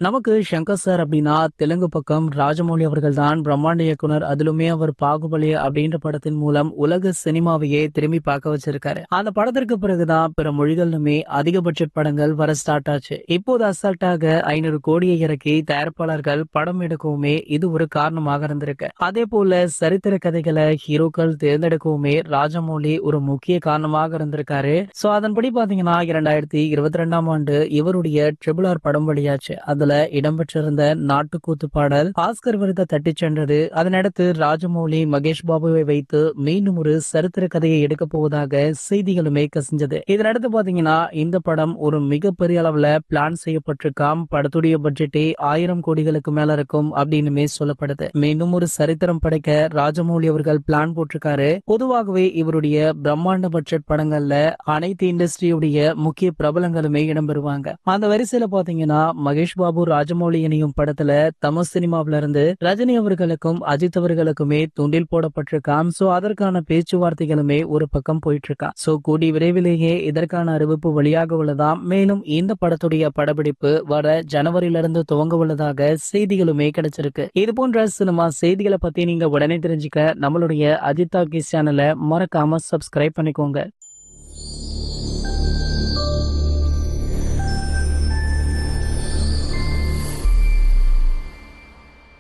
நமக்கு சங்கர் சார் அப்படின்னா தெலுங்கு பக்கம் ராஜமௌழி அவர்கள் தான் பிரம்மாண்ட இயக்குனர். அதிலுமே அவர் பாகுபலி அப்படின்ற படத்தின் மூலம் உலக சினிமாவையே திரும்பி பார்க்க வச்சிருக்காரு. அந்த படத்திற்கு பிறகுதான் பிற மொழிகளிலுமே அதிக பட்ஜெட் படங்கள் வர ஸ்டார்ட் ஆச்சு. இப்போது அசால்ட்டாக 500 கோடியை இறக்கி தயாரிப்பாளர்கள் படம் எடுக்கவுமே இது ஒரு காரணமாக இருந்திருக்கு. அதே போல சரித்திர கதைகளை ஹீரோக்கள் தேர்ந்தெடுக்கவுமே ராஜமௌழி ஒரு முக்கிய காரணமாக இருந்திருக்காரு. சோ அதன்படி பாத்தீங்கன்னா 2022ஆம் ஆண்டு இவருடைய ட்ரிபிள் ஆர் படம் வெளியாச்சு. அதுல இடம்பெற்றிருந்த நாட்டுக்கூத்து பாடல் ஆஸ்கர் விருதை தட்டி சென்றது. அதனடுத்து ராஜமௌழி மகேஷ் பாபுவை வைத்து மீண்டும் ஒரு சரித்திர கதையை எடுக்க போவதாக செய்திகளுமே கசிஞ்சது. இதனடுத்து பாத்தீங்கன்னா இந்த படம் ஒரு மிகப்பெரிய அளவுல பிளான் செய்யப்பட்டிருக்காம். படத்துடைய பட்ஜெட்டே 1000 கோடிகளுக்கு மேல இருக்கும் அப்படின்னுமே சொல்லப்படுது. மீண்டும் ஒரு சரித்திரம் படைக்க ராஜமௌழி அவர்கள் பிளான் போட்டிருக்காரு. பொதுவாகவே இவருடைய பிரம்மாண்ட பட்ஜெட் படங்கள்ல அனைத்து இண்டஸ்ட்ரியுடைய முக்கிய பிரபலங்களுமே இடம்பெறுவாங்க. அந்த வரிசையில பாத்தீங்கன்னா மகேஷ் பாபு ராஜமௌழி இணையும் படத்துல தமிழ் சினிமாவில இருந்து ரஜினி அவர்களுக்கும் அஜித் அவர்களுக்குமே துண்டில் போடப்பட்டிருக்காம். சோ அதற்கான பேச்சுவார்த்தைகளுமே ஒரு பக்கம் போயிட்டு இருக்கா. சோ கூடி விரைவிலேயே இதற்கான அறிவிப்பு வெளியாக உள்ளதாம். மேலும் இந்த படத்துடைய படப்பிடிப்பு வர ஜனவரியிலிருந்து துவங்க உள்ளதாக செய்திகளுமே கிடைச்சிருக்கு. இது போன்ற சினிமா செய்திகளை பத்தி நீங்க உடனே தெரிஞ்சுக்க நம்மளுடைய அஜித் டாக்கீஸ் சேனலை மறக்காம சப்ஸ்கிரைப் பண்ணிக்கோங்க.